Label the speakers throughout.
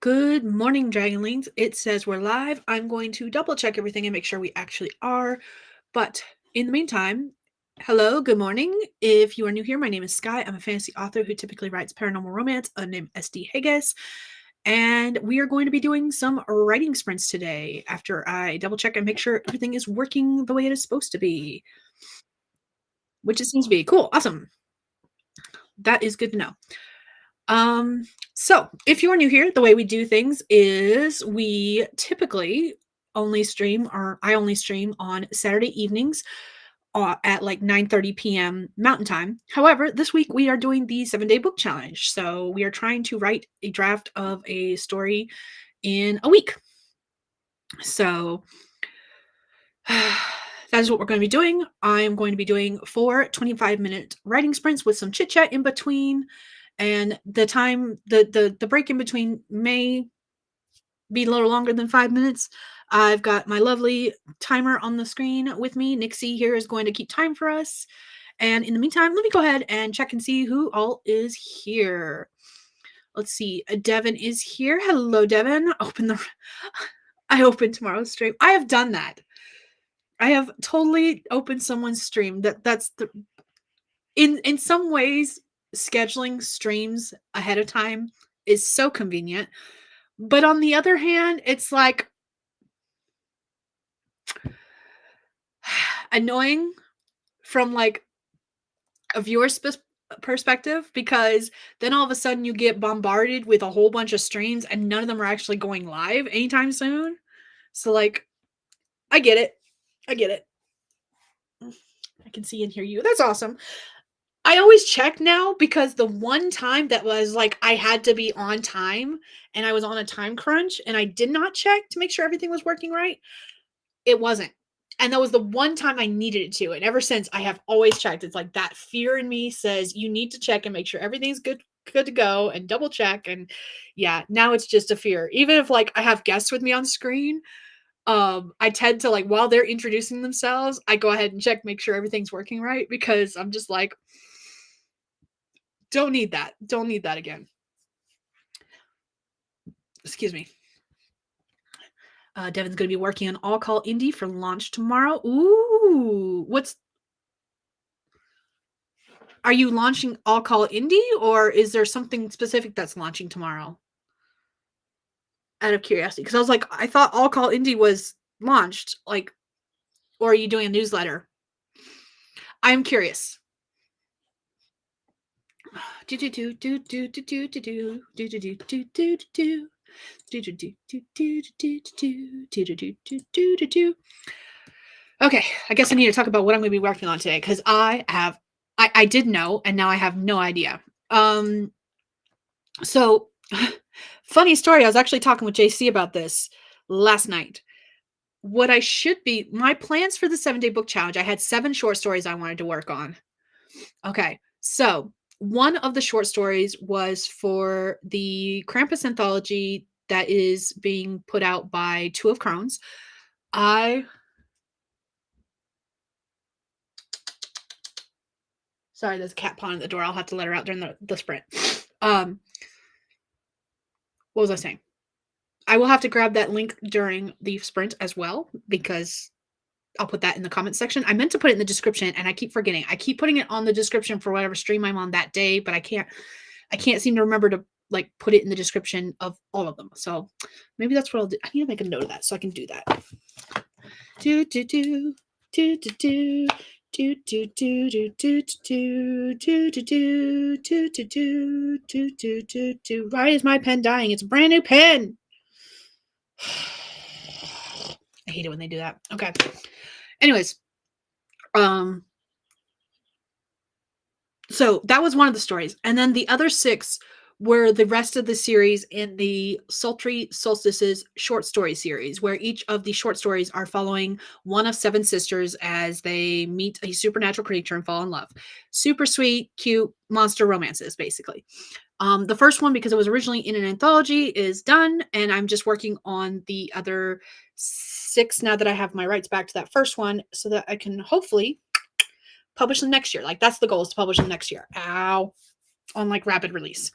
Speaker 1: Good morning, Dragonlings. It says we're live. I'm going to double check everything and make sure we actually are. But in the meantime, hello, good morning. If you are new here, my name is Skye. I'm a fantasy author who typically writes paranormal romance named SD Hegyes. And we are going to be doing some writing sprints today after I double check and make sure everything is working the way it is supposed to be, which it seems to be. Cool, awesome. That is good to know. So if you are new here, the way we do things is we typically only stream, or I only stream on Saturday evenings at like 9:30 p.m. Mountain Time. However, this week we are doing the 7-day book challenge. So we are trying to write a draft of a story in a week. So that is what we're going to be doing. I'm going to be doing 4 25-minute writing sprints with some chit chat in between. And the time, the break in between may be a little longer than 5 minutes. I've got my lovely timer on the screen with me. Nixie here is going to keep time for us. And in the meantime, let me go ahead and check and see who all is here. Let's see. Devin is here. Hello, Devin. I opened tomorrow's stream. I have done that. I have totally opened someone's stream. That's the in some ways, scheduling streams ahead of time is so convenient. But on the other hand, it's like annoying from like a viewer's perspective, because then all of a sudden you get bombarded with a whole bunch of streams and none of them are actually going live anytime soon. So like, I get it. I can see and hear you. That's awesome. I always check now, because the one time that was like I had to be on time and I was on a time crunch and I did not check to make sure everything was working right, it wasn't. And that was the one time I needed it to. And ever since, I have always checked. It's like that fear in me says you need to check and make sure everything's good to go and double check. And yeah, now it's just a fear. Even if like I have guests with me on screen, I tend to, like, while they're introducing themselves, I go ahead and check, make sure everything's working right, because I'm just like, don't need that. Don't need that again. Excuse me. Devin's going to be working on All Call Indie for launch tomorrow. Ooh, are you launching All Call Indie, or is there something specific that's launching tomorrow? Out of curiosity, because I was like, I thought All Call Indie was launched, like, or are you doing a newsletter? I'm curious. Okay, I guess I need to talk about what I'm going to be working on today, because I did know, and now I have no idea. So funny story, I was actually talking with JC about this last night. What I should be, my plans for the 7-day book challenge, I had 7 short stories I wanted to work on. Okay, so one of the short stories was for the Krampus anthology that is being put out by Two of Crones. Sorry, there's a cat pawing at the door. I'll have to let her out during the sprint. What was I saying? I will have to grab that link during the sprint as well, because I'll put that in the comment section. I meant to put it in the description and I keep forgetting. I keep putting it on the description for whatever stream I'm on that day, but I can't seem to remember to like put it in the description of all of them. So maybe that's what I'll do. I need to make a note of that so I can do that. Why is my pen dying? It's a brand new pen. I hate it when they do that. Okay. Anyways, so that was one of the stories. And then the other 6 were the rest of the series in the Sultry Solstices short story series, where each of the short stories are following one of 7 sisters as they meet a supernatural creature and fall in love. Super sweet, cute monster romances, basically. The first one, because it was originally in an anthology, is done, and I'm just working on the other 6 now that I have my rights back to that first one, so that I can hopefully publish them next year. Like, that's the goal, is to publish them next year. Ow. On like rapid release.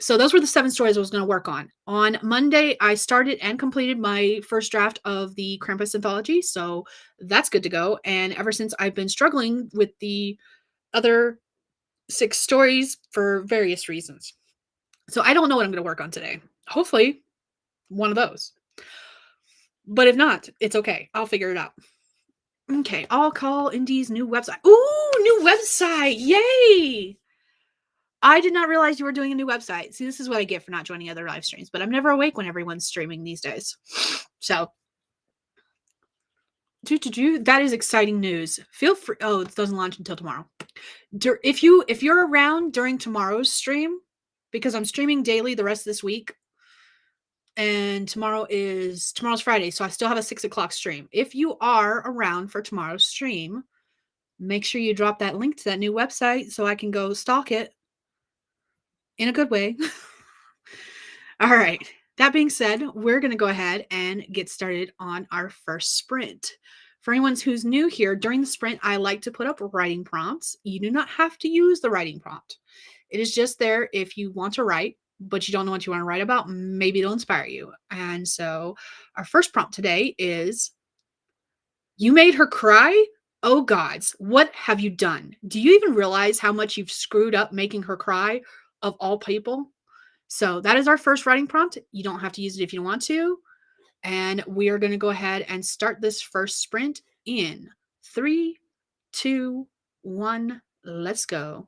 Speaker 1: So those were the 7 stories I was gonna work on. On Monday, I started and completed my first draft of the Krampus anthology, so that's good to go, and ever since I've been struggling with the other 6 stories for various reasons. So I don't know what I'm gonna work on today. Hopefully, one of those. But if not, it's okay. I'll figure it out. Okay, I'll call Indy's new website. Ooh, new website! Yay! I did not realize you were doing a new website. See, this is what I get for not joining other live streams, but I'm never awake when everyone's streaming these days. So, that is exciting news. Feel free. Oh, it doesn't launch until tomorrow. If you're around during tomorrow's stream, because I'm streaming daily the rest of this week, and tomorrow's Friday, so I still have a 6 o'clock stream. If you are around for tomorrow's stream, make sure you drop that link to that new website so I can go stalk it in a good way. All right. That being said, we're going to go ahead and get started on our first sprint. For anyone who's new here, during the sprint, I like to put up writing prompts. You do not have to use the writing prompt. It is just there if you want to write, but you don't know what you want to write about. Maybe it'll inspire you. And so our first prompt today is, you made her cry? Oh gods, what have you done? Do you even realize how much you've screwed up making her cry, of all people? So that is our first writing prompt. You don't have to use it if you don't want to. And we are going to go ahead and start this first sprint in 3, 2, 1. Let's go.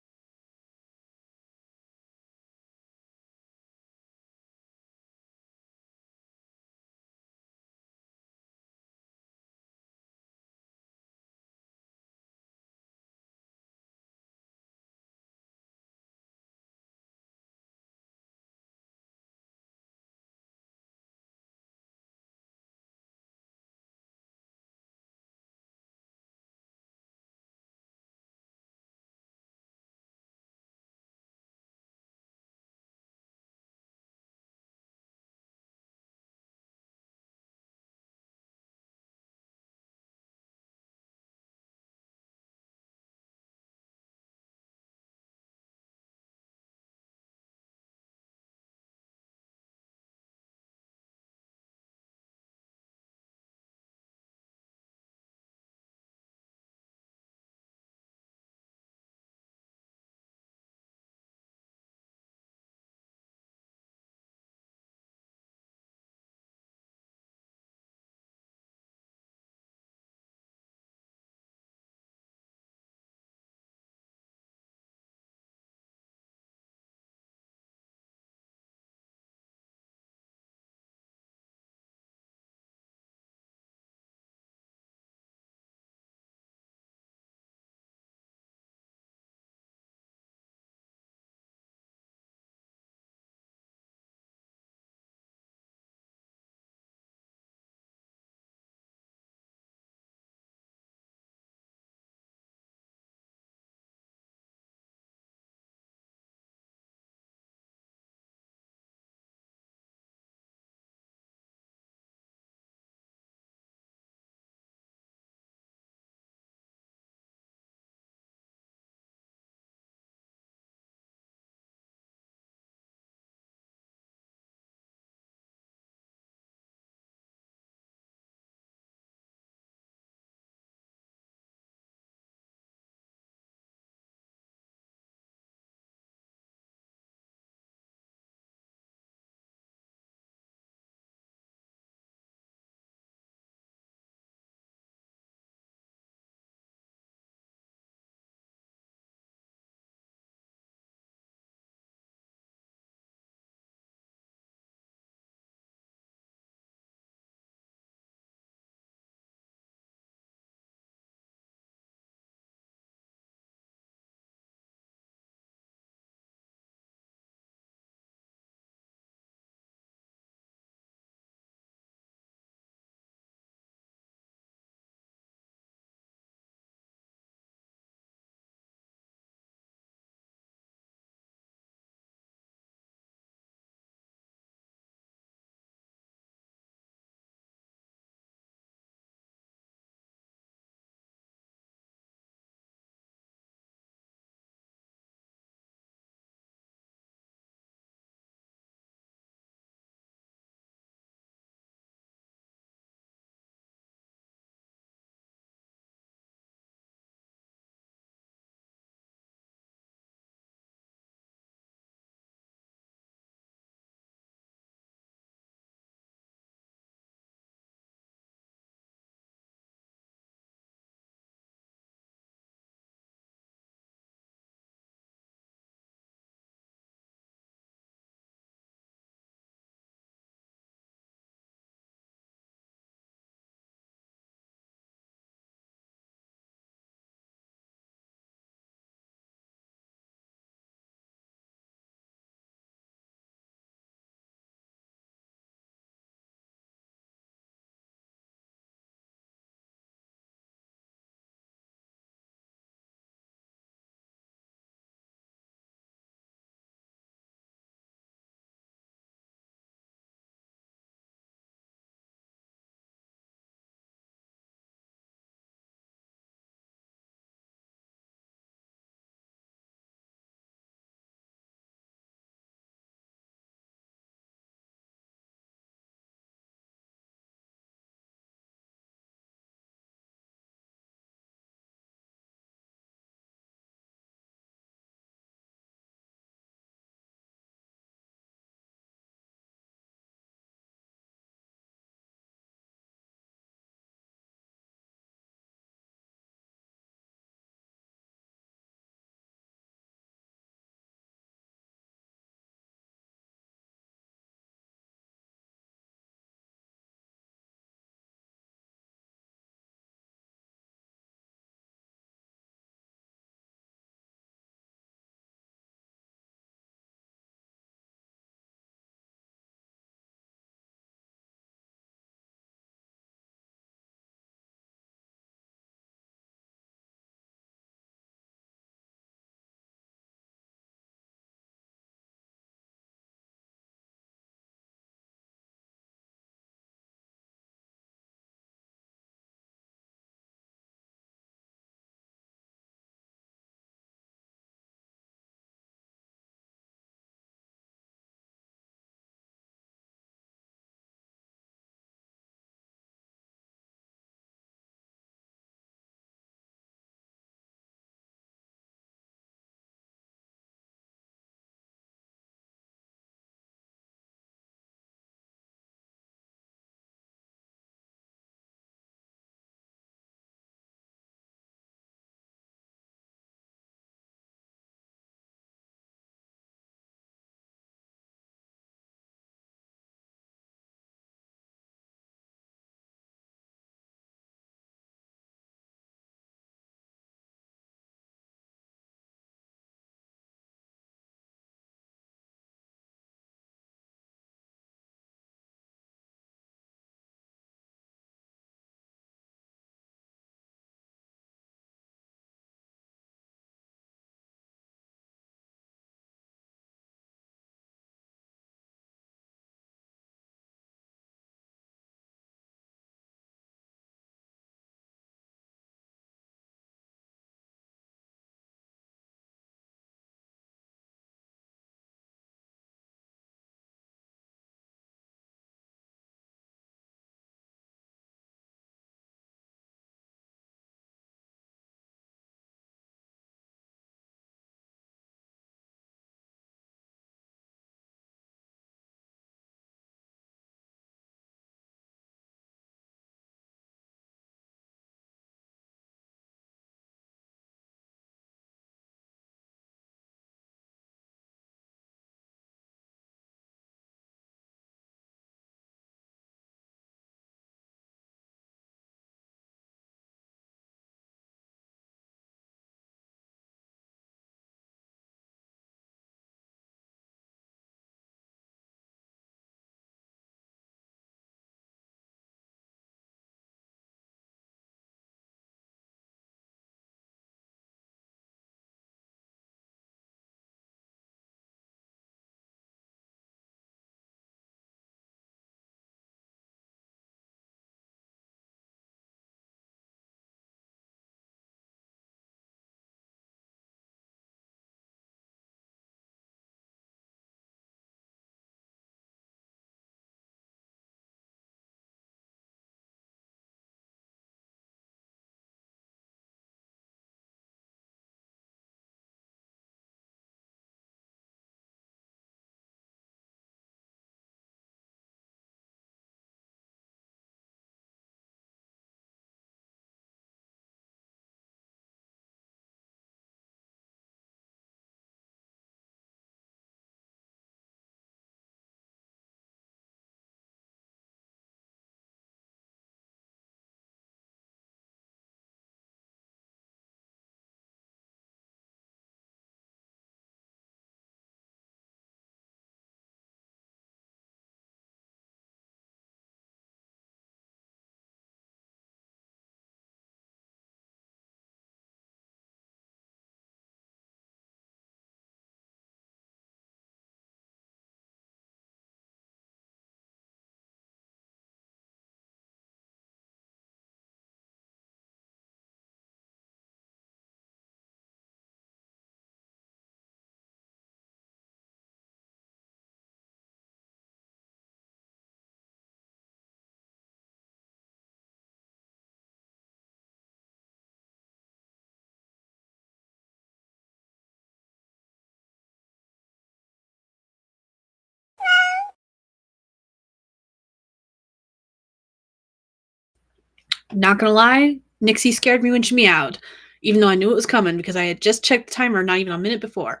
Speaker 1: Not gonna lie, Nixie scared me when she meowed, even though I knew it was coming because I had just checked the timer not even a minute before.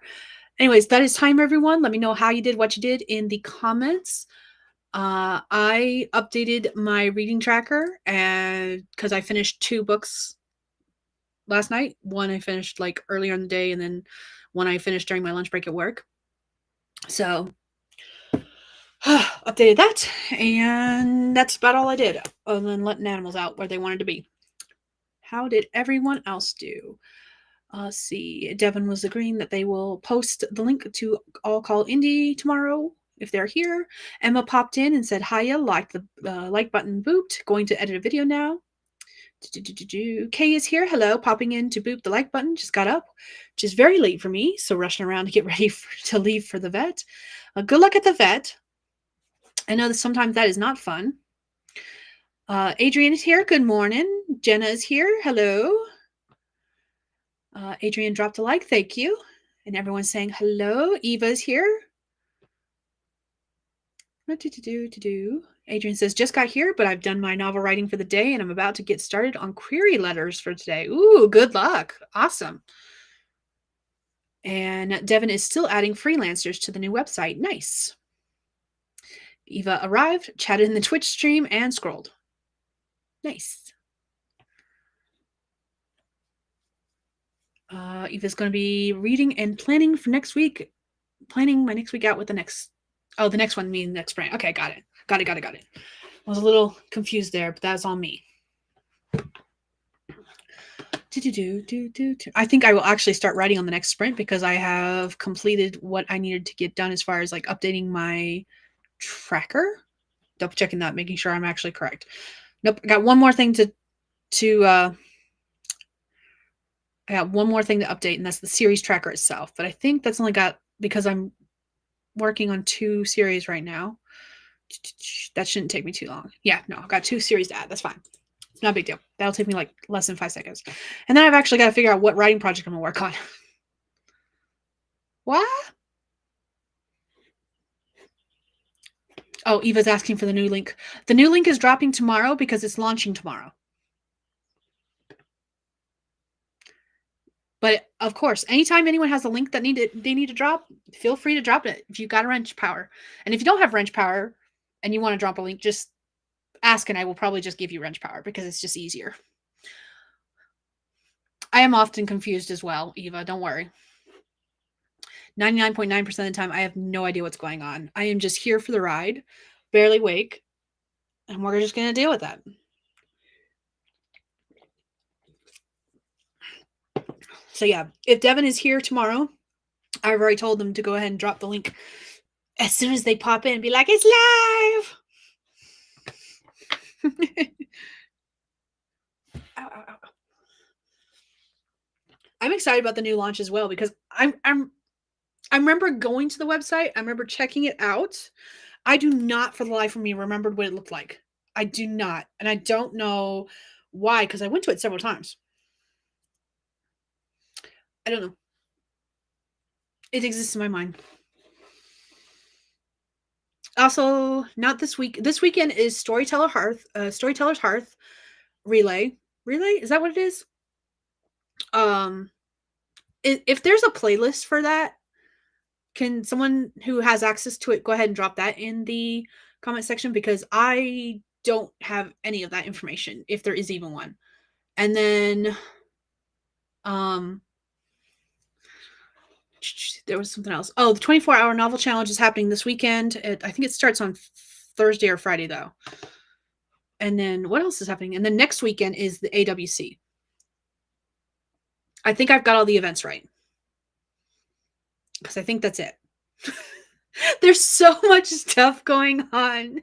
Speaker 1: Anyways, that is time, everyone. Let me know how you did, what you did in the comments. I updated my reading tracker and because I finished 2 books last night. One I finished like earlier in the day, and then one I finished during my lunch break at work. So updated that, and that's about all I did, other than letting animals out where they wanted to be. How did everyone else do? Let's see. Devin was agreeing that they will post the link to All Call Indie tomorrow if they're here. Emma popped in and said, hiya, like the like button booped. Going to edit a video now. Kay is here. Hello, popping in to boop the like button. Just got up, which is very late for me, so rushing around to get ready to leave for the vet. Good luck at the vet. I know that sometimes that is not fun. Adrian is here. Good morning. Jenna is here. Hello. Adrian dropped a like. Thank you. And everyone's saying hello. Eva's here. What to do? Adrian says, just got here, but I've done my novel writing for the day and I'm about to get started on query letters for today. Ooh, good luck. Awesome. And Devin is still adding freelancers to the new website. Nice. Eva arrived, chatted in the Twitch stream, and scrolled. Nice. Eva's going to be reading and planning for next week. Planning my next week out with the next. Oh, the next one means next spring. Okay, got it. Got it. I was a little confused there, but that's on me. I think I will actually start writing on the next sprint because I have completed what I needed to get done as far as like updating my tracker. Double checking that, making sure I'm actually correct. Nope, I got one more thing to update, and that's the series tracker itself. But I think that's only got, because I'm working on 2 series right now. That shouldn't take me too long. Yeah, no, I've got 2 series to add. That's fine. It's not a big deal. That'll take me like less than 5 seconds. And then I've actually got to figure out what writing project I'm going to work on. What? Oh, Eva's asking for the new link. The new link is dropping tomorrow because it's launching tomorrow. But of course, anytime anyone has a link that they need to drop, feel free to drop it if you got a wrench power. And if you don't have wrench power and you want to drop a link, just ask and I will probably just give you wrench power because it's just easier. I am often confused as well, Eva. Don't worry. 99.9% of the time, I have no idea what's going on. I am just here for the ride, barely awake, and we're just going to deal with that. So yeah, if Devin is here tomorrow, I've already told them to go ahead and drop the link as soon as they pop in and be like, it's live. Ow, ow, ow. I'm excited about the new launch as well because I remember going to the website. I remember checking it out. I do not, for the life of me, remember what it looked like. I do not, and I don't know why because I went to it several times. I don't know. It exists in my mind. Also, not this week. This weekend is Storyteller's Hearth Relay. Relay, is that what it is? If there's a playlist for that, can someone who has access to it go ahead and drop that in the comment section because I don't have any of that information if there is even one. And then there was something else. Oh, the 24-hour novel challenge is happening this weekend. I think it starts on Thursday or Friday though. And then what else is happening? And then next weekend is the AWC. I think I've got all the events right. Because I think that's it. There's so much stuff going on.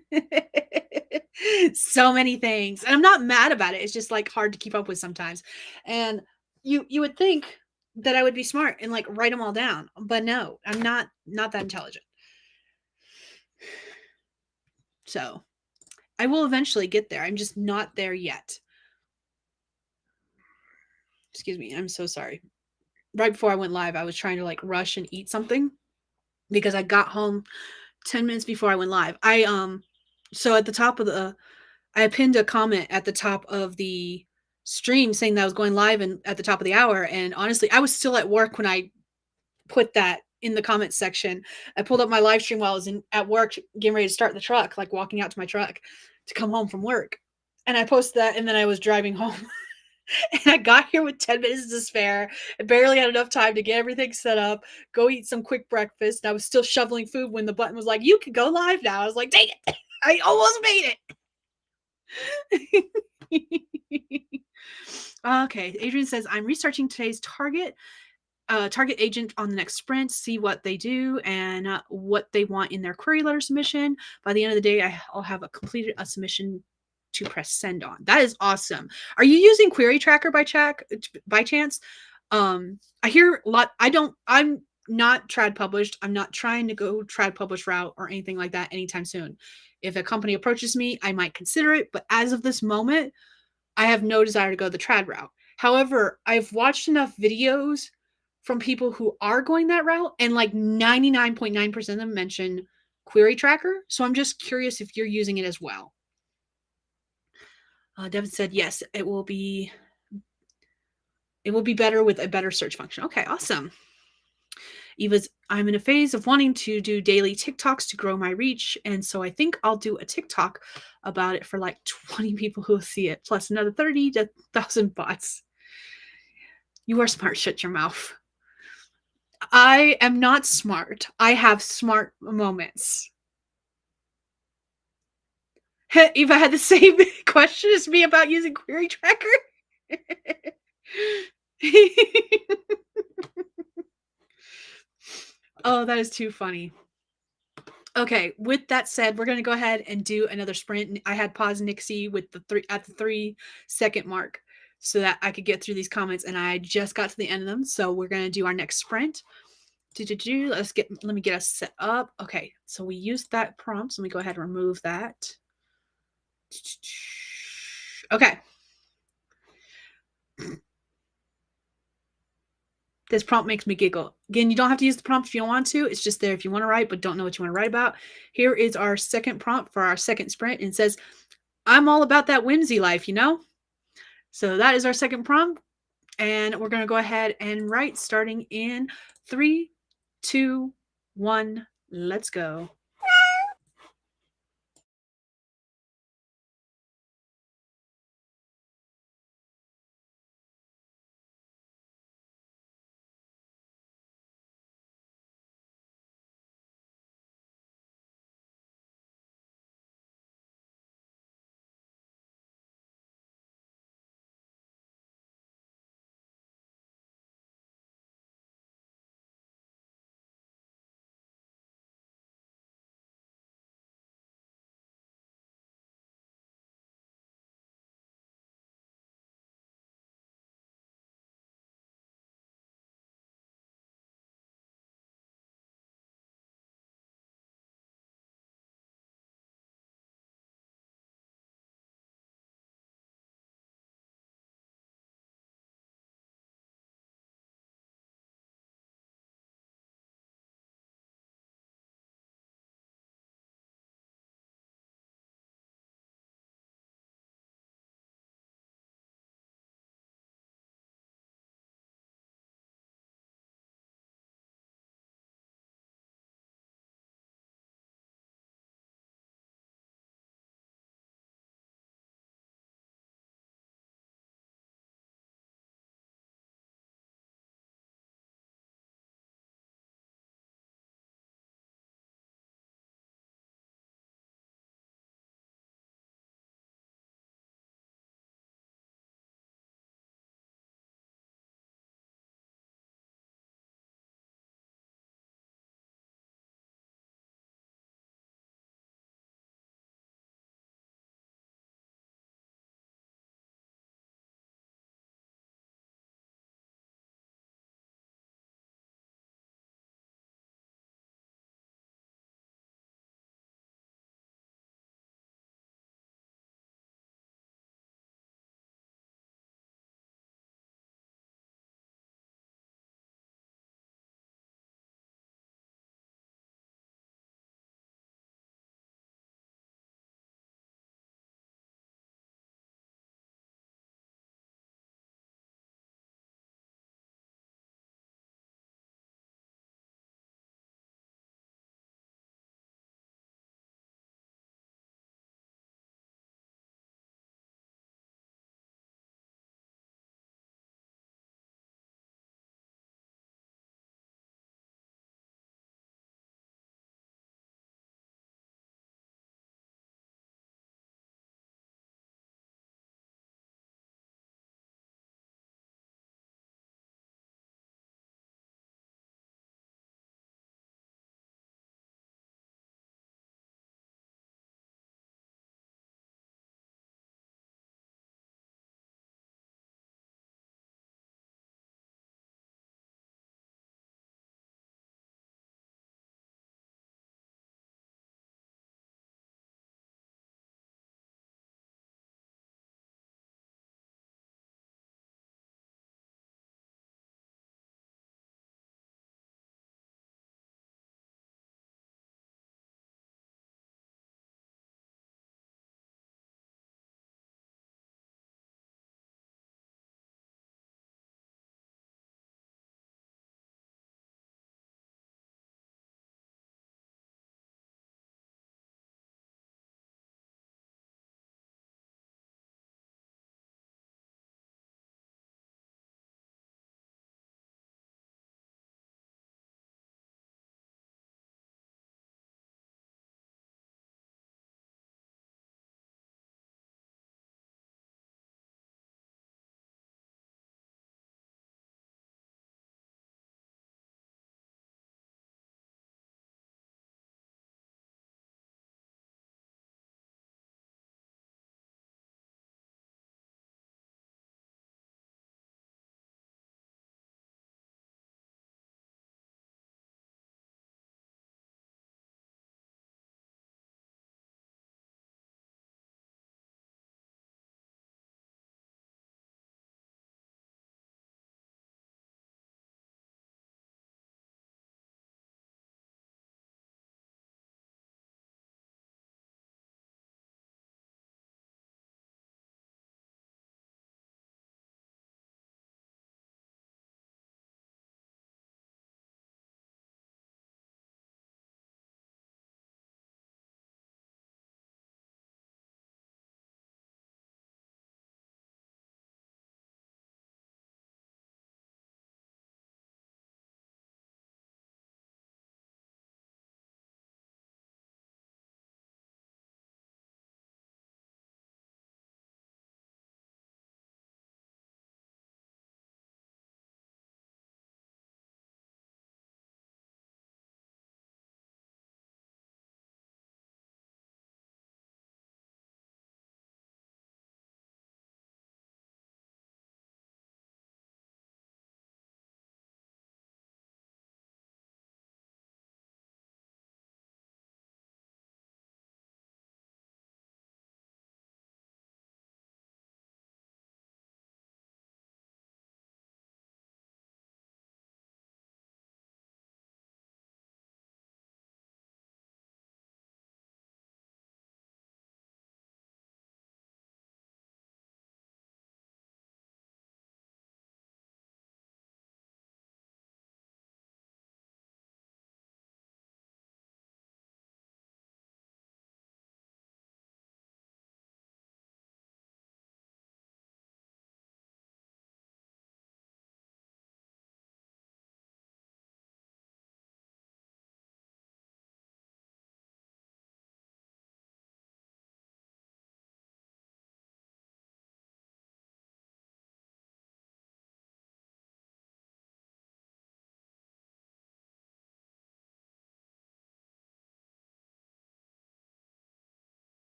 Speaker 1: So many things. And I'm not mad about it. It's just like hard to keep up with sometimes. And you would think that I would be smart and like write them all down. But no, I'm not that intelligent. So I will eventually get there. I'm just not there yet. Excuse me. I'm so sorry. Right before I went live, I was trying to like rush and eat something because I got home 10 minutes before I went live. So at the top of I pinned a comment at the top of the stream saying that I was going live and at the top of the hour. And honestly, I was still at work when I put that in the comments section. I pulled up my live stream while I was at work getting ready to start the truck, like walking out to my truck to come home from work. And I posted that, and then I was driving home. And I got here with 10 minutes to spare. I barely had enough time to get everything set up, go eat some quick breakfast. And I was still shoveling food when the button was like, you can go live now. I was like, dang it. I almost made it. Okay. Adrian says, I'm researching today's target agent on the next sprint, see what they do and what they want in their query letter submission. By the end of the day, I'll have completed a submission to press send on. That is awesome. Are you using Query Tracker by chance? I hear a lot. I'm not trad published. I'm not trying to go trad published route or anything like that anytime soon. If a company approaches me, I might consider it. But as of this moment, I have no desire to go the trad route. However, I've watched enough videos from people who are going that route, and like 99.9% of them mention Query Tracker. So I'm just curious if you're using it as well. Devin said, yes, it will be better with a better search function. Okay, awesome. Eva's, I'm in a phase of wanting to do daily TikToks to grow my reach. And so I think I'll do a TikTok about it for like 20 people who will see it, plus another 30,000 bots. You are smart. Shut your mouth. I am not smart. I have smart moments. Eva had the same question as me about using Query Tracker. Oh, that is too funny. Okay, with that said, we're going to go ahead and do another sprint. I had paused Nixie with the 3-second mark so that I could get through these comments, and I just got to the end of them. So we're going to do our next sprint. Let me get us set up. Okay, so we used that prompt. So let me go ahead and remove that. Okay. This prompt makes me giggle. Again, you don't have to use the prompt if you don't want to. It's just there if you want to write, but don't know what you want to write about. Here is our second prompt for our second sprint. And it says, I'm all about that whimsy life, you know? So that is our second prompt. And we're going to go ahead and write starting in 3, 2, 1. Let's go.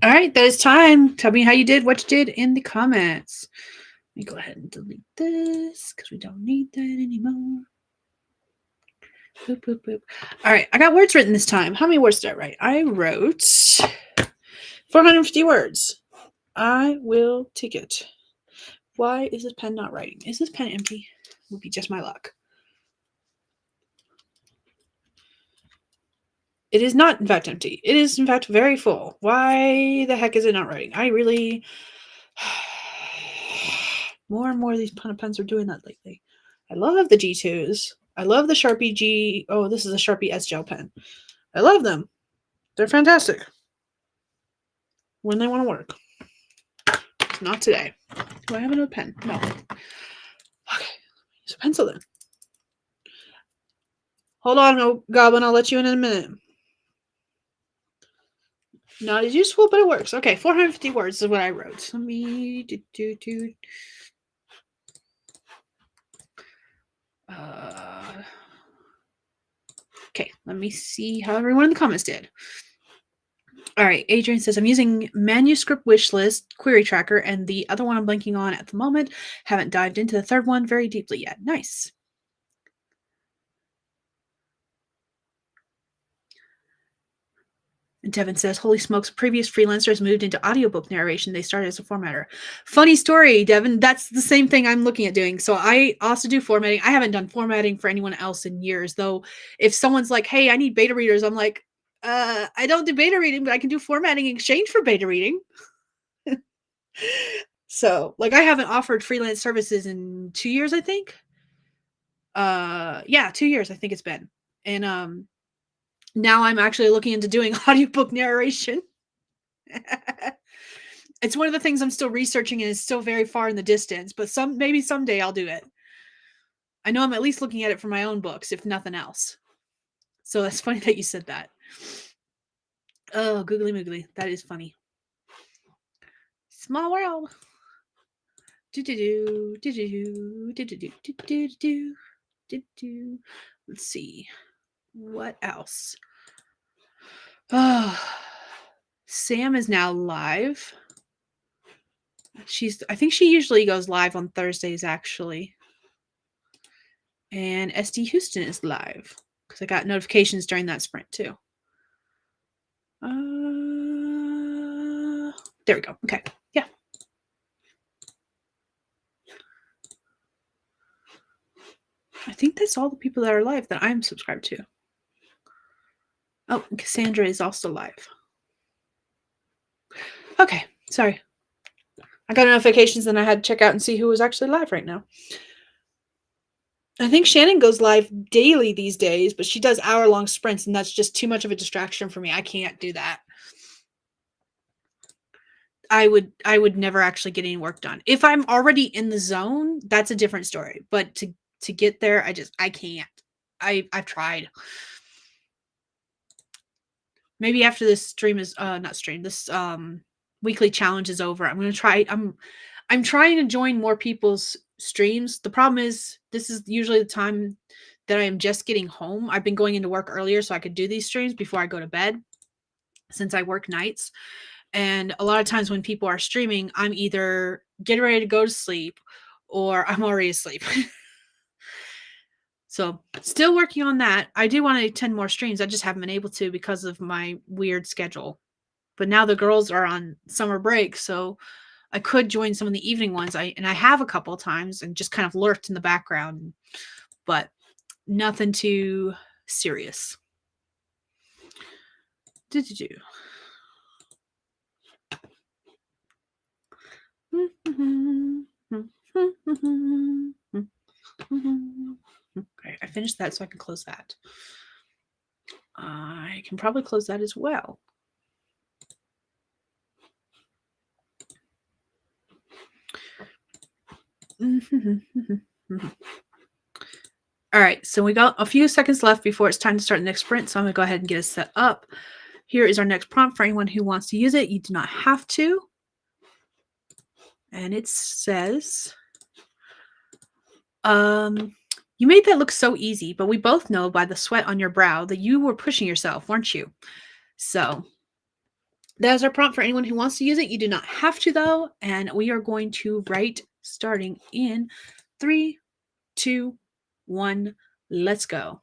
Speaker 1: All right, that is time. Tell me how you did, what you did in the comments. Let me go ahead and delete this because we don't need that anymore. Boop, boop, boop. All right, I got words written this time. How many words did I write? I wrote 450 words. I will take it. Why is this pen not writing? Is this pen empty? Would be just my luck. It is not, in fact, empty. It is, in fact, very full. Why the heck is it not writing? I really... more and more of these pens are doing that lately. I love the G2s. I love the Sharpie G... Oh, this is a Sharpie S Gel pen. I love them. They're fantastic. When they want to work. Not today. Do I have another pen? No. Okay. Use a pencil then. Hold on, Goblin. I'll let you in a minute. Not as useful, but it works. Okay, 450 words is what I wrote. Let me do. Okay, let me see how everyone in the comments did. All right, Adrian says, I'm using manuscript wish list, query tracker, and the other one I'm blanking on at the moment. Haven't dived into the third one very deeply yet. Nice. And Devin says, holy smokes, previous freelancers moved into audiobook narration. They started as a formatter. Funny story, Devin. That's the same thing I'm looking at doing. So I also do formatting. I haven't done formatting for anyone else in years, though. If someone's like, hey, I need beta readers, I'm like, I don't do beta reading, but I can do formatting in exchange for beta reading. So, like, I haven't offered freelance services in 2 years, I think. Yeah, 2 years, I think it's been. And now I'm actually looking into doing audiobook narration. It's one of the things I'm still researching and it's still very far in the distance, but maybe someday I'll do it. I know I'm at least looking at it for my own books, if nothing else. So that's funny that you said that. Oh, googly moogly. That is funny. Small world. Let's see. What else? Oh, Sam is now live. I think she usually goes live on Thursdays, actually. And SD Houston is live because I got notifications during that sprint too. There we go. Okay. Yeah. I think that's all the people that are live that I'm subscribed to. Oh, Cassandra is also live. Okay. Sorry. I got notifications and I had to check out and see who was actually live right now. I think Shannon goes live daily these days, but she does hour-long sprints, and that's just too much of a distraction for me. I can't do that. I would never actually get any work done. If I'm already in the zone, that's a different story. But to get there, I can't. I've tried. Maybe after this stream is not stream, this weekly challenge is over, I'm gonna try. I'm trying to join more people's streams. The problem is this is usually the time that I am just getting home. I've been going into work earlier so I could do these streams before I go to bed since I work nights. And a lot of times when people are streaming, I'm either getting ready to go to sleep or I'm already asleep. So still working on that. I do want to attend more streams. I just haven't been able to because of my weird schedule. But now the girls are on summer break, so I could join some of the evening ones. I have a couple of times and just kind of lurked in the background, but nothing too serious. Okay, I finished that so I can close that. I can probably close that as well. All right, so we got a few seconds left before it's time to start the next sprint, so I'm going to go ahead and get it set up. Here is our next prompt for anyone who wants to use it. You do not have to. And it says, you made that look so easy, but we both know by the sweat on your brow that you were pushing yourself, weren't you? So That is our prompt for anyone who wants to use it. You do not have to, though. And we are going to write starting in 3, 2, 1. Let's go.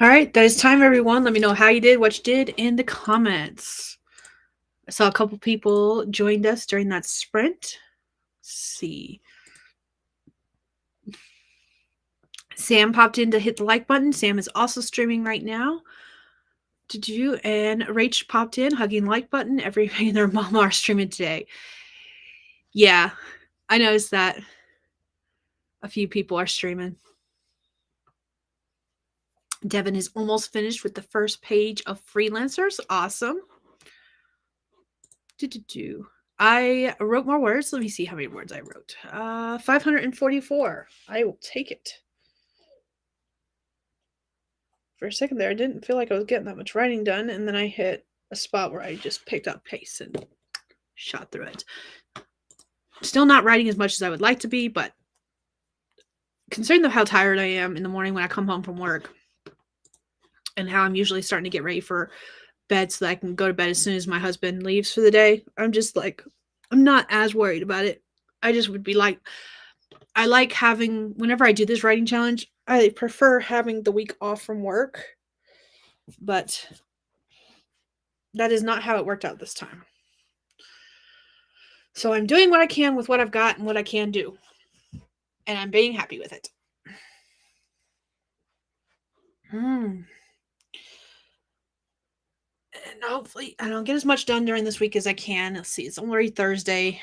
Speaker 1: All right, that is time, everyone. Let me know how you did, what you did in the comments. I saw a couple people joined us during that sprint. Let's see. Sam popped in to hit the like button. Sam is also streaming right now. And Rach popped in, hugging like button. Everybody and their mama are streaming today. Yeah, I noticed that a few people are streaming. Devin is almost finished with the first page of Freelancers. Awesome. I wrote more words. Let me see how many words I wrote. 544. I will take it. For a second there, I didn't feel like I was getting that much writing done, and then I hit a spot where I just picked up pace and shot through it. Still not writing as much as I would like to be, but considering how tired I am in the morning when I come home from work and how I'm usually starting to get ready for bed so that I can go to bed as soon as my husband leaves for the day, I'm just like, I'm not as worried about it. I just would be like, I like having, whenever I do this writing challenge, I prefer having the week off from work, but that is not how it worked out this time. So I'm doing what I can with what I've got and what I can do, and I'm being happy with it. And hopefully I don't get as much done during this week as I can. Let's see, it's already Thursday.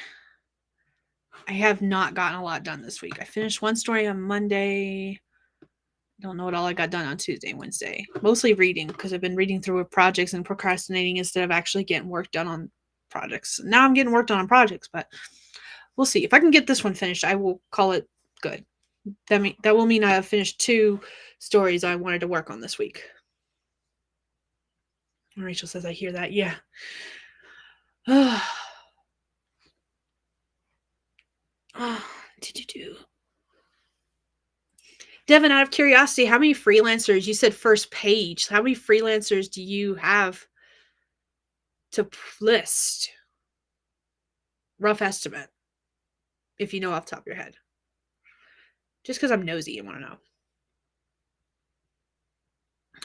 Speaker 1: I have not gotten a lot done this week. I finished one story on Monday. Don't know what all I got done on Tuesday and Wednesday. Mostly reading, because I've been reading through projects and procrastinating instead of actually getting work done on projects. Now I'm getting work done on projects, but we'll see. If I can get this one finished, I will call it good. That will mean I have finished 2 stories I wanted to work on this week. Rachel says, I hear that. Yeah. Devin, out of curiosity, how many freelancers, you said first page, how many freelancers do you have to list? Rough estimate, if you know off the top of your head. Just because I'm nosy and want to know.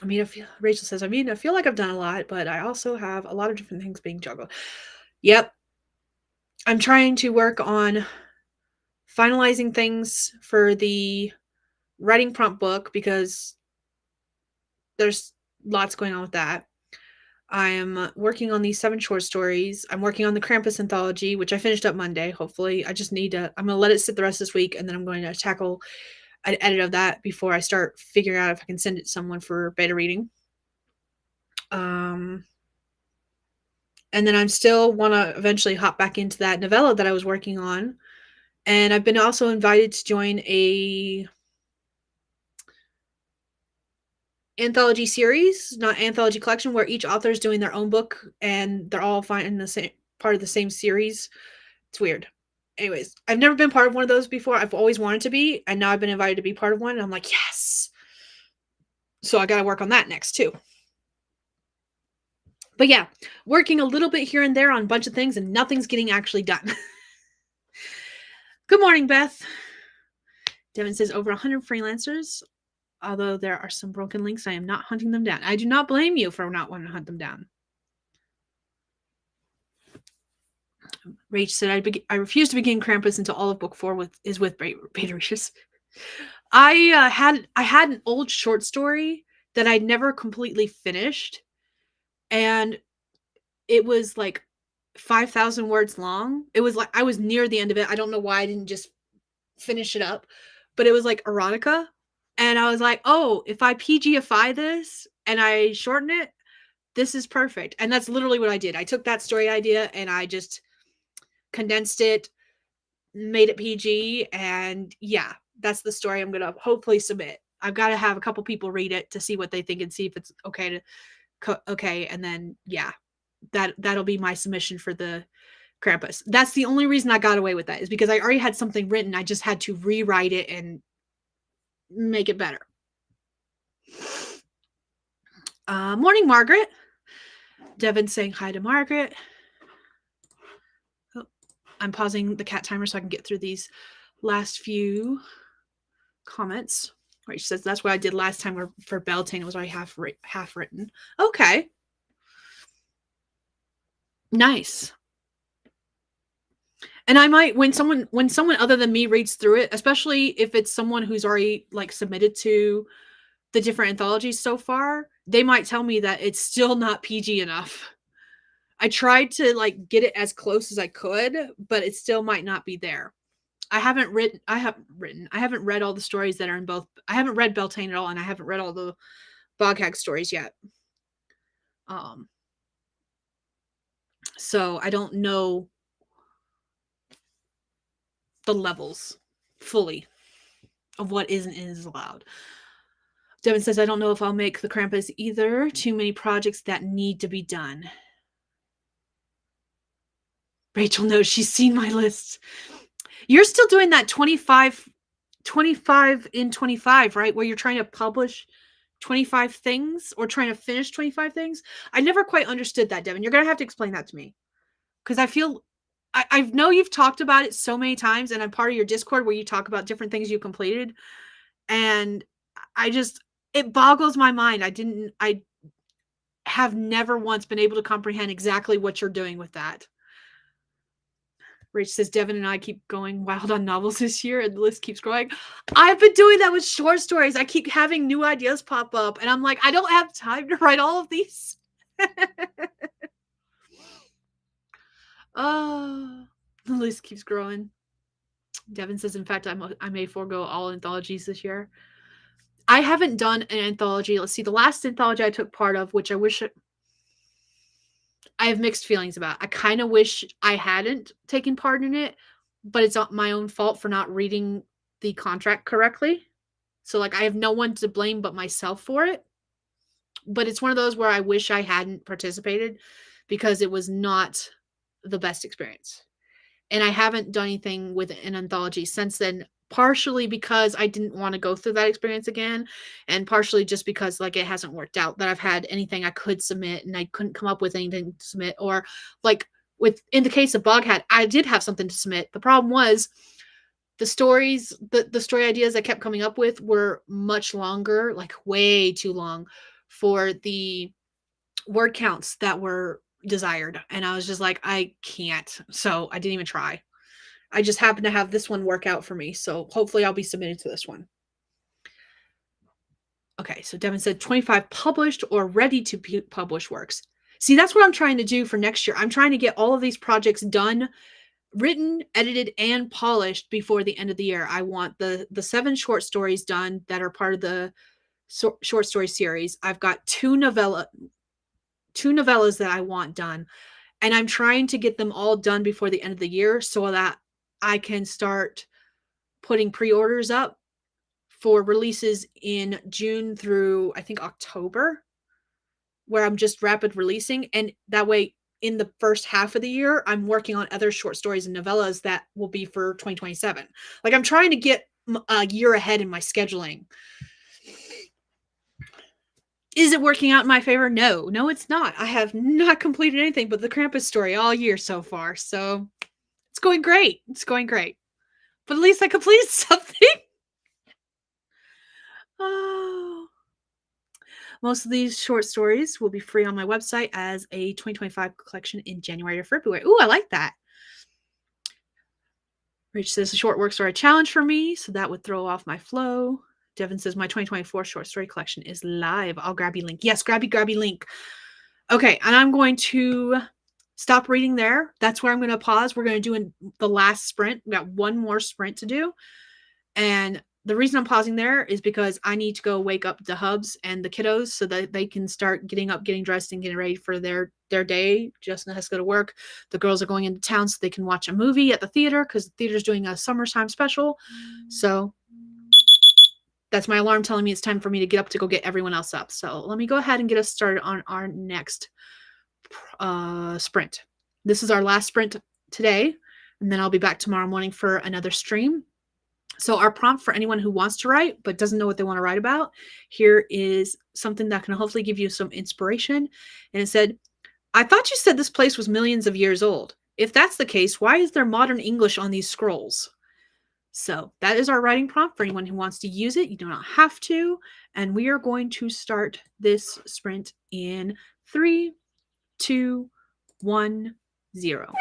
Speaker 1: Rachel says, I feel like I've done a lot, but I also have a lot of different things being juggled. Yep. I'm trying to work on finalizing things for the writing prompt book because there's lots going on with that. I'm working on these 7 short stories. I'm working on the Krampus anthology, which I finished up Monday. Hopefully, I'm going to let it sit the rest of this week, and then I'm going to tackle an edit of that before I start figuring out if I can send it to someone for beta reading. And then I'm still want to eventually hop back into that novella that I was working on. And I've been also invited to join a anthology series, not anthology collection, where each author is doing their own book and they're all in the same part of the same series. It's weird. Anyways, I've never been part of one of those before. I've always wanted to be, and now I've been invited to be part of one, and I'm like, yes. So I got to work on that next too. But yeah, working a little bit here and there on a bunch of things, and nothing's getting actually done. Good morning, Beth. Devin says over 100 freelancers. Although there are some broken links, I am not hunting them down. I do not blame you for not wanting to hunt them down. Rach said, I refuse to begin Krampus until all of book 4 is with beta readers. I had an old short story that I'd never completely finished, and it was like 5,000 words long. It was like I was near the end of it. I don't know why I didn't just finish it up, but it was like erotica. And I was like, oh, if I PGify this and I shorten it, this is perfect. And that's literally what I did. I took that story idea and I just condensed it, made it PG, and yeah, that's the story I'm going to hopefully submit. I've got to have a couple people read it to see what they think and see if it's okay and then yeah, that'll be my submission for the Krampus. That's the only reason I got away with that, is because I already had something written. I just had to rewrite it and make it better. Morning, Margaret. Devin saying hi to Margaret. Oh, I'm pausing the cat timer so I can get through these last few comments. Right, she says that's what I did last time for Beltane. It was already half written. Okay. Nice. And I might when someone other than me reads through it, especially if it's someone who's already like submitted to the different anthologies so far, they might tell me that it's still not PG enough. I tried to like get it as close as I could, but it still might not be there. I haven't read all the stories that are in both. I haven't read Beltane at all, and I haven't read all the Boghag stories yet. So I don't know the levels fully of what is and is allowed. Devin says, I don't know if I'll make the Krampus either. Too many projects that need to be done. Rachel knows she's seen my list. You're still doing that 25 in 25, right? Where you're trying to publish 25 things or trying to finish 25 things. I never quite understood that, Devin. You're going to have to explain that to me. Because I know you've talked about it so many times, and I'm part of your Discord where you talk about different things you completed. And it boggles my mind. I have never once been able to comprehend exactly what you're doing with that. Rach says, Devin and I keep going wild on novels this year, and the list keeps growing. I've been doing that with short stories. I keep having new ideas pop up, and I'm like, I don't have time to write all of these. Oh, the list keeps growing. Devin says, in fact, I may forego all anthologies this year. I haven't done an anthology. Let's see, the last anthology I took part of, which I have mixed feelings about. I kind of wish I hadn't taken part in it, but it's not my own fault for not reading the contract correctly. So, like, I have no one to blame but myself for it. But it's one of those where I wish I hadn't participated because it was not the best experience. And I haven't done anything with an anthology since then, partially because I didn't want to go through that experience again, and partially just because like it hasn't worked out that I've had anything I could submit and I couldn't come up with anything to submit. Or like in the case of Boghat, I did have something to submit. The problem was the stories, the story ideas I kept coming up with were much longer, like way too long for the word counts that were desired. And I was just like, I can't. So I didn't even try. I just happened to have this one work out for me. So hopefully I'll be submitted to this one. Okay, so Devin said 25 published or ready to publish works. See, that's what I'm trying to do for next year. I'm trying to get all of these projects done, written, edited, and polished before the end of the year. I want the 7 short stories done that are part of the short story series. I've got two novellas that I want done, and I'm trying to get them all done before the end of the year so that I can start putting pre-orders up for releases in June through I think October, where I'm just rapid releasing, and that way in the first half of the year I'm working on other short stories and novellas that will be for 2027. Like, I'm trying to get a year ahead in my scheduling. Is it working out in my favor? No, it's not. I have not completed anything but the Krampus story all year so far. So it's going great. But at least I completed something. Oh. Most of these short stories will be free on my website as a 2025 collection in January or February. Ooh, I like that. Rich says the short works are a challenge for me, so that would throw off my flow. Devin says my 2024 short story collection is live. I'll grab you link. Yes, grabby link. Okay, and I'm going to stop reading there. That's where I'm going to pause. We're going to do the last sprint. We got one more sprint to do. And the reason I'm pausing there is because I need to go wake up the hubs and the kiddos so that they can start getting up, getting dressed, and getting ready for their day. Justin has to go to work. The girls are going into town so they can watch a movie at the theater because the theater's doing a summertime special. So that's my alarm telling me it's time for me to get up to go get everyone else up. So let me go ahead and get us started on our next sprint. This is our last sprint today, and then I'll be back tomorrow morning for another stream. So our prompt for anyone who wants to write but doesn't know what they want to write about, here is something that can hopefully give you some inspiration. And it said, I thought you said this place was millions of years old. If that's the case, why is there modern English on these scrolls? So that is our writing prompt for anyone who wants to use it. You do not have to. And we are going to start this sprint in 3, 2, 1, 0.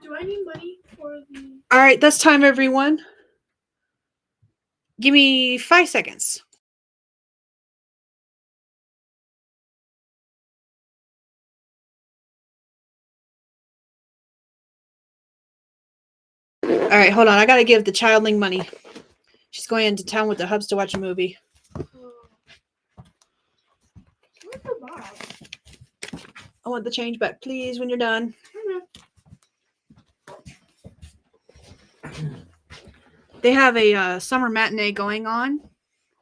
Speaker 2: Do I need money for the...
Speaker 1: All right, that's time, everyone. Give me 5 seconds. All right, hold on. I got to give the childling money. She's going into town with the hubs to watch a movie.
Speaker 2: Where's the box?
Speaker 1: I want the change back, please, when you're done. They have a summer matinee going on.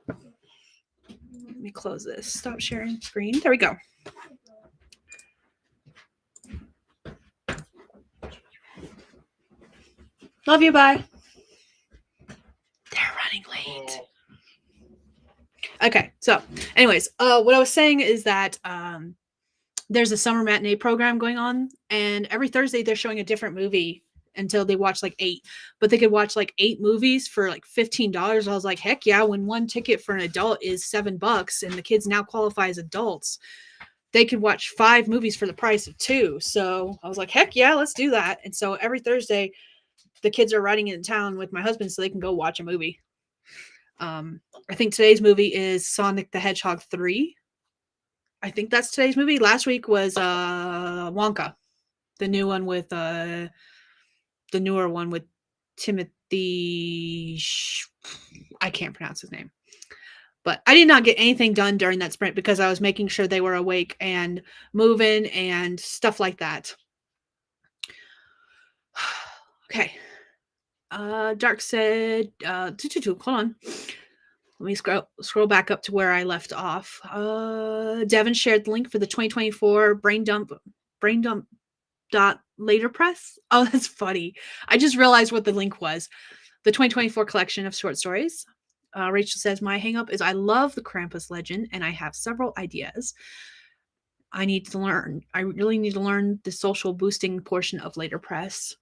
Speaker 1: Let me close this. Stop sharing screen. There we go. Love you. Bye. They're running late. Okay. So, anyways, what I was saying is that there's a summer matinee program going on, and every Thursday they're showing a different movie until they watch like 8. But they could watch like 8 movies for like $15. I was like, heck yeah! When one ticket for an adult is $7, and the kids now qualify as adults, they could watch 5 movies for the price of 2. So I was like, heck yeah, let's do that. And so every Thursday, the kids are riding in town with my husband so they can go watch a movie. I think today's movie is Sonic the Hedgehog 3. I think that's today's movie. Last week was Wonka, the new one with the newer one with Timothy. I can't pronounce his name. But I did not get anything done during that sprint because I was making sure they were awake and moving and stuff like that. Okay. Dark said, hold on. Let me scroll back up to where I left off. Devin shared the link for the 2024 brain dump later press. Oh, that's funny. I just realized what the link was. The 2024 collection of short stories. Rachel says, my hang up is I love the Krampus legend and I have several ideas. I need to learn. I really need to learn the social boosting portion of later press.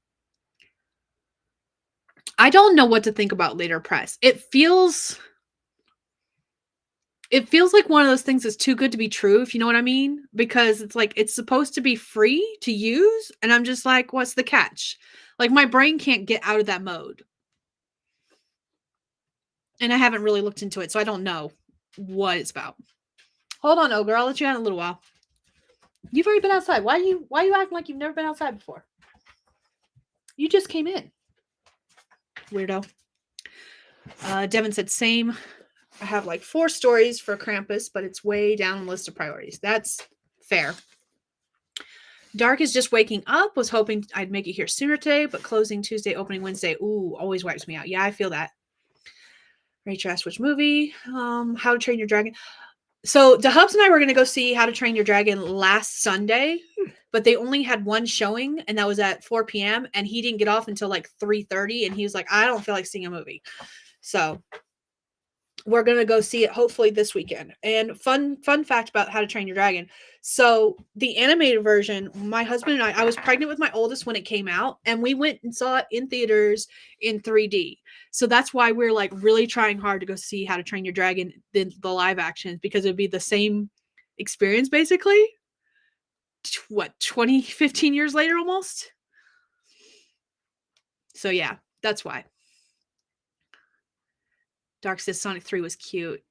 Speaker 1: I don't know what to think about later press. It feels like one of those things that's too good to be true, if you know what I mean, because it's like it's supposed to be free to use, and I'm just like, what's the catch? Like my brain can't get out of that mode. And I haven't really looked into it, so I don't know what it's about. Hold on, Ogre, I'll let you out in a little while. You've already been outside. Why you acting like you've never been outside before? You just came in. Weirdo. Devin said same. I have like 4 stories for Krampus, but it's way down on the list of priorities. That's fair. Dark is just waking up. Was hoping I'd make it here sooner today, but closing Tuesday, opening Wednesday. Ooh, always wipes me out. Yeah, I feel that. Rachel asked which movie. How to Train Your Dragon. So the Hubs and I were going to go see How to Train Your Dragon last Sunday, but they only had one showing, and that was at 4 p.m. And he didn't get off until like 3:30, and he was like, I don't feel like seeing a movie. So we're going to go see it hopefully this weekend. And fun fact about How to Train Your Dragon. So the animated version, my husband and I was pregnant with my oldest when it came out, and we went and saw it in theaters in 3D. So that's why we're like really trying hard to go see How to Train Your Dragon, the live actions, because it'd be the same experience basically. What, 15 years later almost? So yeah, that's why. Dark says Sonic 3 was cute.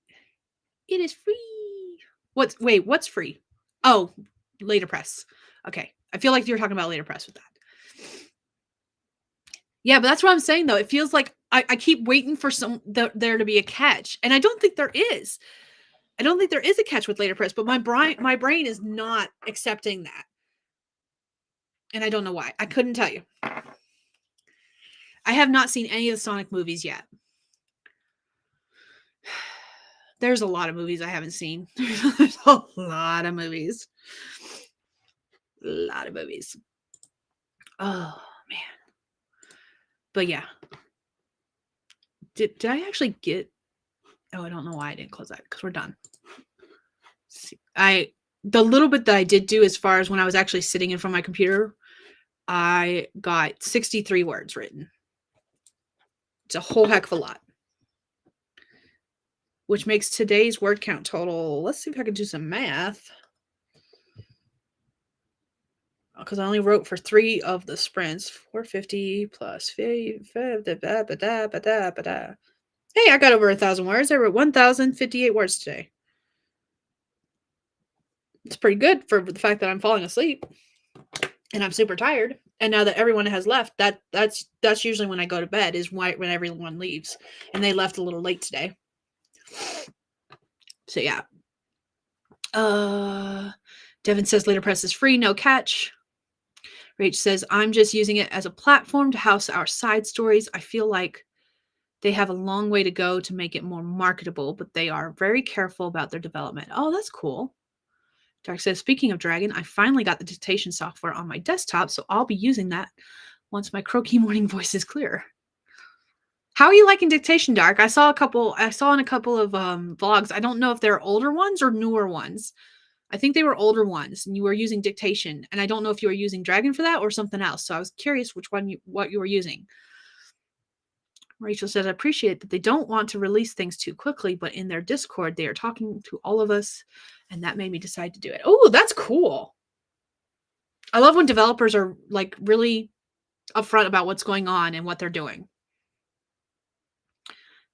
Speaker 1: It is free. What's free? Oh, later press. Okay. I feel like you were talking about later press with that. Yeah, but that's what I'm saying though. It feels like I keep waiting for there to be a catch. And I don't think there is. I don't think there is a catch with later press, but my brain is not accepting that. And I don't know why. I couldn't tell you. I have not seen any of the Sonic movies yet. There's a lot of movies I haven't seen. There's a lot of movies. A lot of movies. Oh, man. But yeah. Did I actually get... Oh, I don't know why I didn't close that, because we're done. The little bit that I did do as far as when I was actually sitting in front of my computer, I got 63 words written. It's a whole heck of a lot. Which makes today's word count total. Let's see if I can do some math. because I only wrote for 3 of the sprints. 450 plus 5. Hey, I got over 1,000 words. I wrote 1,058 words today. It's pretty good for the fact that I'm falling asleep and I'm super tired. And now that everyone has left, that's usually when I go to bed, is when everyone leaves, and they left a little late today. So yeah. Devin says later press is free, no catch. Rach says I'm just using it as a platform to house our side stories. I feel like they have a long way to go to make it more marketable, but they are very careful about their development. Oh, that's cool. Dark says, speaking of Dragon, I finally got the dictation software on my desktop, so I'll be using that once my croaky morning voice is clear. How are you liking dictation, Dark? I saw in a couple of vlogs. I don't know if they're older ones or newer ones. I think they were older ones, and you were using dictation. And I don't know if you were using Dragon for that or something else. So I was curious what you were using. Rachel says, I appreciate that they don't want to release things too quickly, but in their Discord, they are talking to all of us, and that made me decide to do it. Oh, that's cool. I love when developers are like really upfront about what's going on and what they're doing.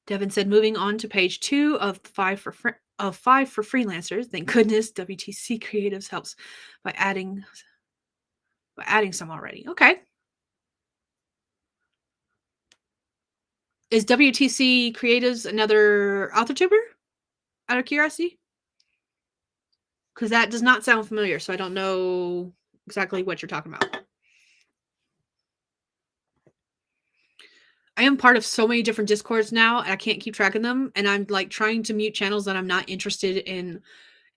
Speaker 1: Devin said, moving on to page 2 of 5 for freelancers. Thank goodness WTC Creatives helps by adding some already. Okay. Is WTC Creatives another AuthorTuber? Out of curiosity? Because that does not sound familiar, so I don't know exactly what you're talking about. I am part of so many different Discords now, and I can't keep track of them. And I'm like trying to mute channels that I'm not interested in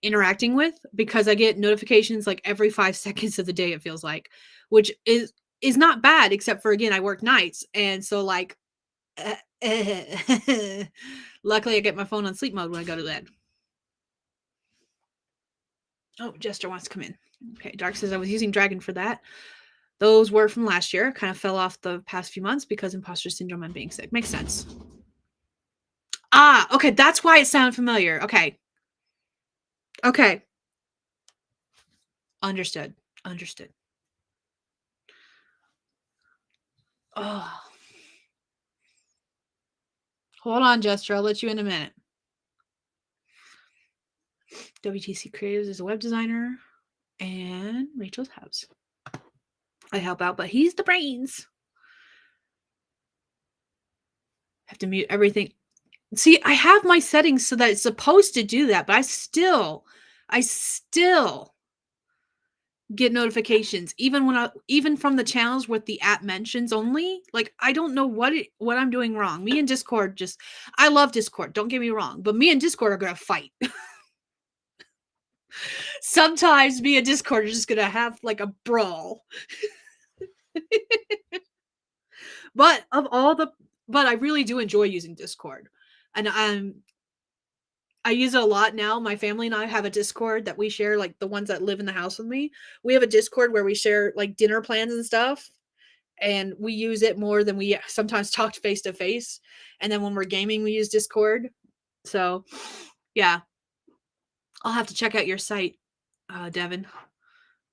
Speaker 1: interacting with, because I get notifications like every 5 seconds of the day, it feels like, which is not bad, except for, again, I work nights. And so like, luckily I get my phone on sleep mode when I go to bed. Oh, Jester wants to come in. Okay, Dark says I was using Dragon for that. Those were from last year. Kind of fell off the past few months because imposter syndrome and being sick. Makes sense. Ah, okay. That's why it sounded familiar. Okay. Okay. Understood. Understood. Oh. Hold on, Jester. I'll let you in a minute. WTC Creatives is a web designer, and Rachel's house. I help out, but he's the brains. Have to mute everything. See, I have my settings so that it's supposed to do that, but I still get notifications even from the channels with the app mentions only. Like, I don't know what I'm doing wrong. Me and Discord I love Discord, don't get me wrong, but me and Discord are gonna fight. Sometimes me and Discord are just gonna have like a brawl. But I really do enjoy using Discord. And I use it a lot now. My family and I have a Discord that we share, like the ones that live in the house with me. We have a Discord where we share like dinner plans and stuff. And we use it more than we sometimes talk face to face. And then when we're gaming, we use Discord. So yeah, I'll have to check out your site, Devin.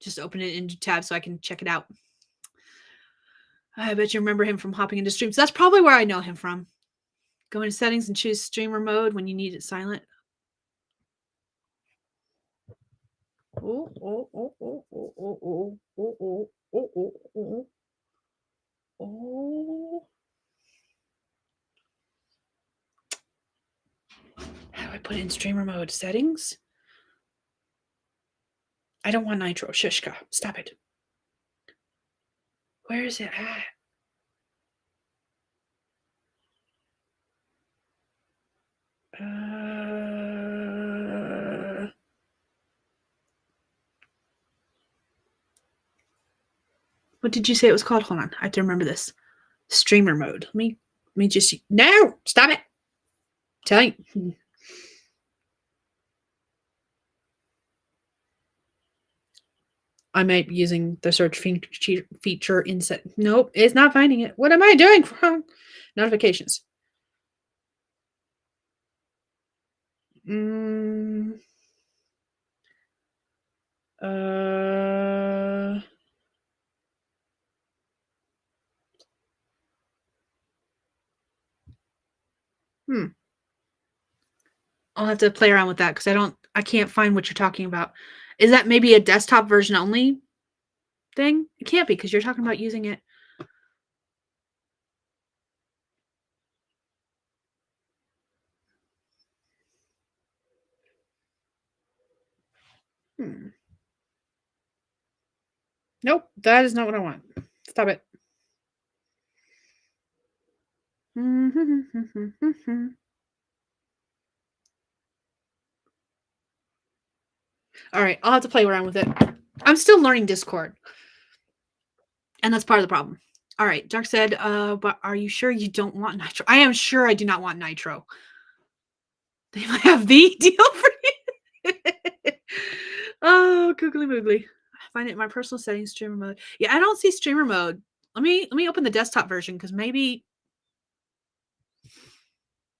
Speaker 1: Just open it into tab so I can check it out. I bet you remember him from hopping into streams. That's probably where I know him from. Go into settings and choose streamer mode when you need it silent. Oh, oh, oh, oh, oh, oh, oh, oh, oh, oh, oh, oh, oh. How do I put it in streamer mode? Settings? I don't want nitro. Shishka. Stop it. Where is it at? What did you say it was called? Hold on. I have to remember this. Streamer mode. Let me just... No! Stop it! Tell you. I might be using the search feature inset. Nope, it's not finding it. What am I doing wrong? Notifications. I'll have to play around with that because I can't find what you're talking about. Is that maybe a desktop version only thing? It can't be because you're talking about using it. Hmm. Nope, that is not what I want. Stop it. All right, I'll have to play around with it. I'm still learning Discord, and that's part of the problem. All right, Dark said, but are you sure you don't want nitro? I am sure I do not want nitro. They might have the deal for you. Oh, googly moogly. I find it in my personal settings, streamer mode. Yeah, I don't see streamer mode. Let me open the desktop version because maybe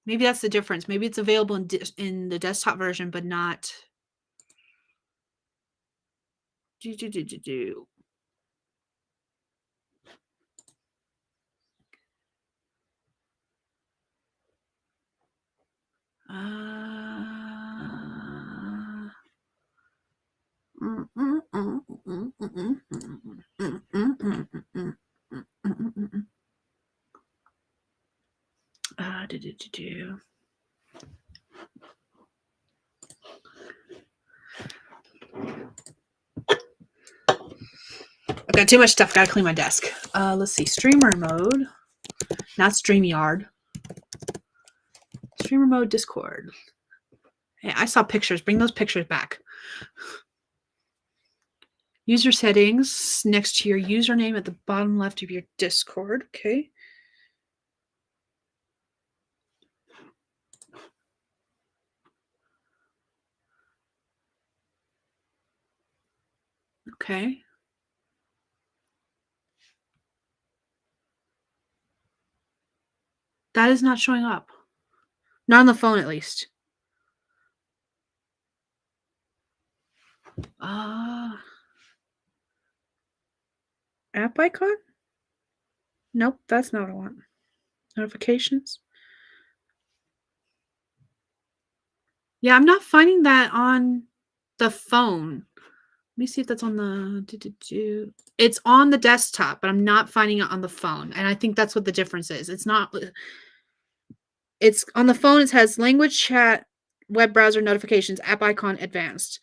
Speaker 1: that's the difference. Maybe it's available in the desktop version, but not. Do. Do. I've got too much stuff. Gotta clean my desk. Let's see. Streamer mode. Not StreamYard. Streamer mode Discord. Hey, I saw pictures. Bring those pictures back. User settings next to your username at the bottom left of your Discord. Okay. Okay. That is not showing up. Not on the phone, at least. App icon? Nope, that's not what I want. Notifications? Yeah, I'm not finding that on the phone. Let me see if that's on the. It's on the desktop, but I'm not finding it on the phone. And I think that's what the difference is. It's not. It's on the phone. It has language chat, web browser notifications, app icon, advanced.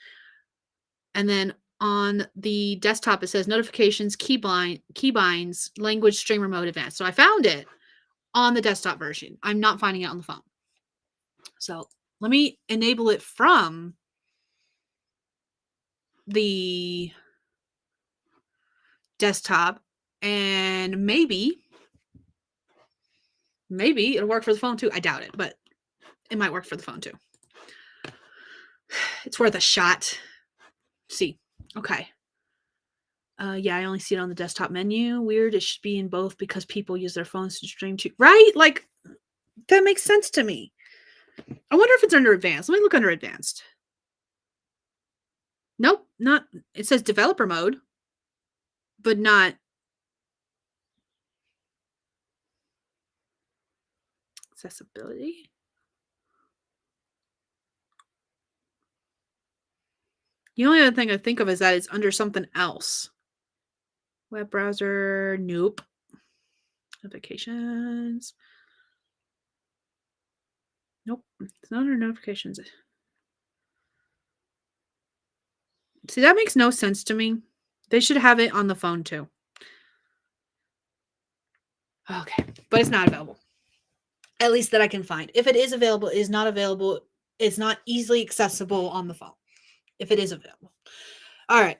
Speaker 1: And then on the desktop, it says notifications, keybinds, language, streamer mode, advanced. So I found it on the desktop version. I'm not finding it on the phone. So let me enable it from the desktop, and maybe it'll work for the phone too. I doubt it, but it might work for the phone too. It's worth a shot. See. Okay. Yeah, I only see it on the desktop menu. Weird. It should be in both because people use their phones to stream too. Right? Like, that makes sense to me. I wonder if it's under advanced. Let me look under advanced. Nope, not. It says developer mode, but not accessibility. The only other thing I think of is that it's under something else. Web browser, nope. Notifications. Nope, it's not under notifications. See, that makes no sense to me. They should have it on the phone too. Okay, but it's not available. At least that I can find. If it is available, it is not available. It's not easily accessible on the phone. If it is available. All right.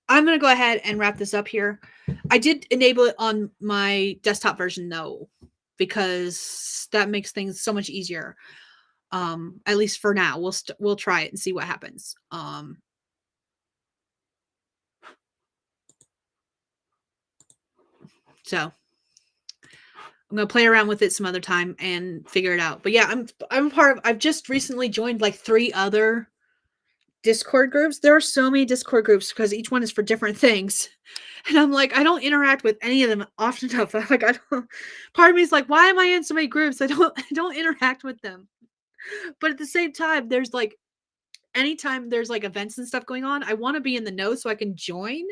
Speaker 1: I'm going to go ahead and wrap this up here. I did enable it on my desktop version though, because that makes things so much easier. At least for now. We'll try it and see what happens. So I'm gonna play around with it some other time and figure it out. But yeah, I've just recently joined like 3 other Discord groups. There are so many Discord groups because each one is for different things. And I'm like, I don't interact with any of them often enough. Like, I don't. Part of me is like, why am I in so many groups? I don't interact with them. But at the same time, there's like anytime there's like events and stuff going on, I want to be in the know so I can join.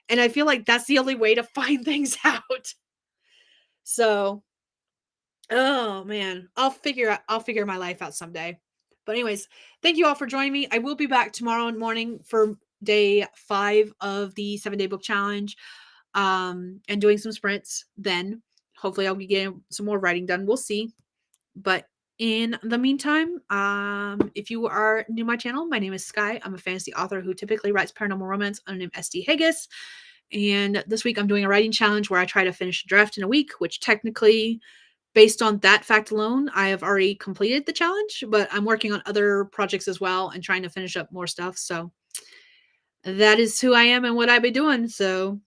Speaker 1: And I feel like that's the only way to find things out. So, oh man, I'll figure my life out someday. But anyways, thank you all for joining me. I will be back tomorrow morning for day 5 of the 7-day book challenge. And doing some sprints then. Hopefully I'll be getting some more writing done. We'll see. But in the meantime, if you are new to my channel, my name is Skye. I'm a fantasy author who typically writes paranormal romance under the name SD Hegyes. And this week I'm doing a writing challenge where I try to finish a draft in a week, which technically, based on that fact alone, I have already completed the challenge, but I'm working on other projects as well and trying to finish up more stuff. So that is who I am and what I've been doing. So